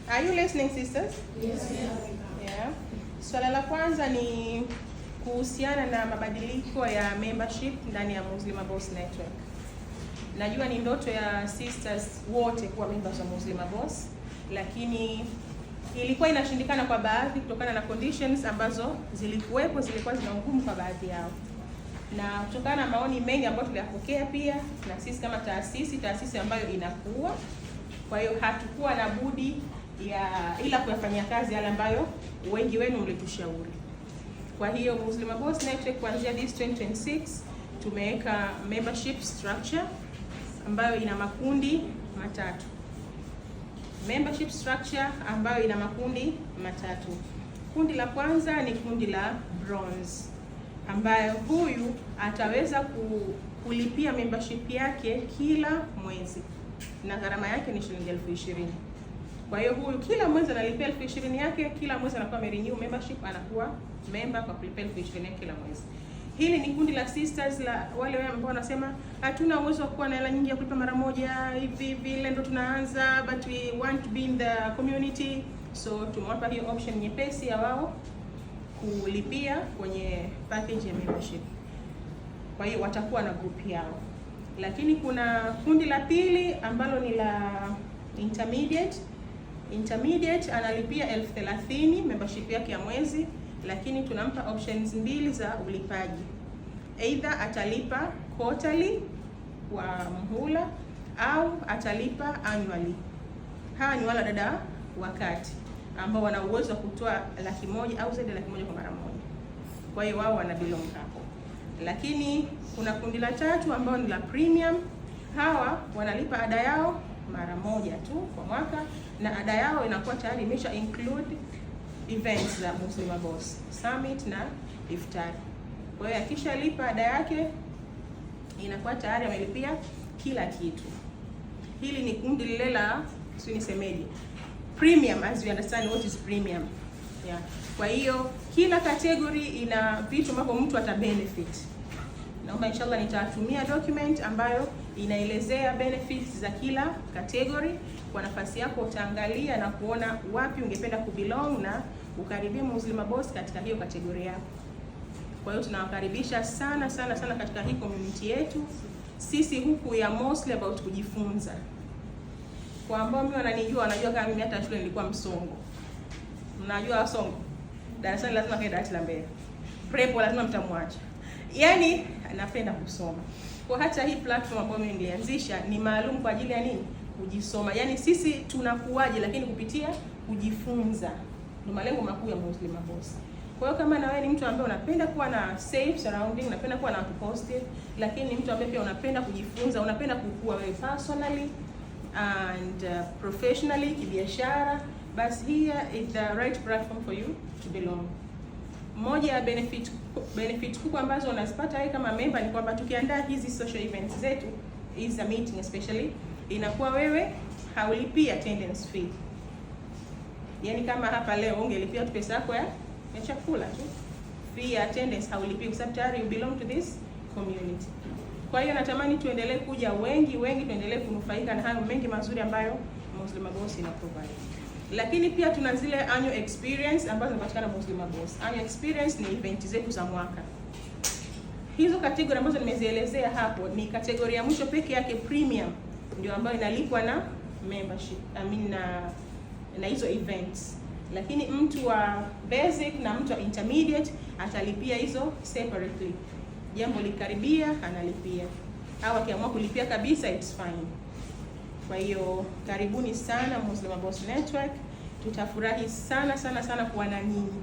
Are you listening, sisters? Yes. Yeah. Swala la kwanza ni kuhusiana na mabadiliko ya membership ndani ya Muslima Boss Network. Najua ni ndoto ya sisters wote kuwa members wa Muslima Boss, lakini ilikuwa inashindikana kwa baadhi kutokana na conditions ambazo zilikuwa zina ngumu kwa baadhi yao. Na kutokana na maoni mengi ambayo tuliyapokea pia na sisi kama taasisi ambayo inakuwa, kwa hiyo hatukuwa na budi ila kuyafanyia kazi yale ambayo wengi wenu mlitushauri. Kwa hiyo Muslima Boss Network kuanzia this 2026 tumeweka membership structure ambayo ina makundi matatu. Membership structure ambayo ina makundi matatu. Kundi la kwanza ni kundi la bronze, ambayo huyu ataweza kulipia membership yake kila mwezi na gharama yake ni shilingi 20,000. Kwa hiyo huyu kila mwezi analipia 20,000 yake, kila mwezi anakuwa renew membership, anakuwa member kwa kulipia 20,000 yake kila mwezi. Hili ni kundi la sisters, la wale ambao wanasema hatuna uwezo wa kuwa na hela nyingi ya kulipa mara moja, hivi vile ndo tunaanza, but we want to be in the community. So tumewapa hiyo option nyepesi ya wao kulipia kwenye package ya membership. Kwa hiyo watakuwa na group yao. Lakini kuna kundi la pili ambalo ni la intermediate. Intermediate analipia 30,000 membership yake ya mwezi, lakini tunampa options mbili za ulipaji. Either atalipa quarterly kwa mhula au atalipa annually. Hawa ni wala dada wakati ambao wana uwezo wa kutoa 100,000 au zaidi ya 100,000 kwa mara moja. Kwa hiyo wao wana belong hapo. Lakini kuna kundi la tatu ambao ni la premium. Hawa wanalipa ada yao mara moja tu kwa mwaka, na ada yao inakuwa tayari imesha include events za Muslima Boss Summit na Iftar. Kwa hiyo akishalipa ada yake inakuwa tayari amelipia kila kitu. Hili ni kundi lile la nisemeje, premium, as you understand what is premium. Yeah. Kwa hiyo kila category ina vitu ambavyo mtu ata benefit. Naomba inshallah nitatumia document ambayo inaelezea benefits za kila category. Kwa nafasi yako utaangalia na kuona wapi ungependa kubelong na ukaribia Muslima Boss katika hiyo category yako. Kwa hiyo tunawakaribisha sana katika hii community yetu. Sisi huku ya mostly about kujifunza. Kwa ambao mimi wananijua, wanajua kama mimi hata shule nilikuwa msongo. Mnajua songo? Darasani lazima kae darasa la mbele. Prepo lazima mtamwacha. Yaani napenda kusoma. Kwa hata hii platform ambayo mimi nilianzisha ni maalum kwa ajili ya nini? Kujisoma. Yaani sisi tunakuaje lakini kupitia kujifunza. Ndio malengo makuu ya Muslima Boss. Kwa hiyo kama na wewe ni mtu ambaye unapenda kuwa na safe surrounding, unapenda kuwa na watu positive, lakini ni mtu ambaye pia unapenda kujifunza, unapenda kukua wewe personally and professionally, kibiashara, basi here is the right platform for you to belong. Moja ya benefit kubwa ambazo unazipata wewe kama member ni kwamba tukiandaa hizi social events zetu, is a meeting especially, inakuwa wewe haulipia attendance fee. Yaani kama hapa leo ungelipia tu pesa yako ya chakula tu, fee ya attendance haulipii, kwa sababu tayari you belong to this community. Kwa hiyo natamani tuendelee kuja wengi, tuendelee kunufaika na hayo mengi mazuri ambayo Muslima Boss ina provide. Lakini pia tuna zile annual experience ambazo zinapatikana Muslima Boss. Annual experience ni event zetu za mwaka. Hizo category ambazo nimezielezea hapo ni category ya mwisho peke yake, premium, ndio ambayo inalipwa na membership, na hizo events. Lakini mtu wa basic na mtu wa intermediate atalipia hizo separately. Jambo likaribia analipia, au akiamua kulipia kabisa it's fine. Kwa hiyo karibuni sana Muslima Boss Network, tutafurahi sana kuwa na nyinyi.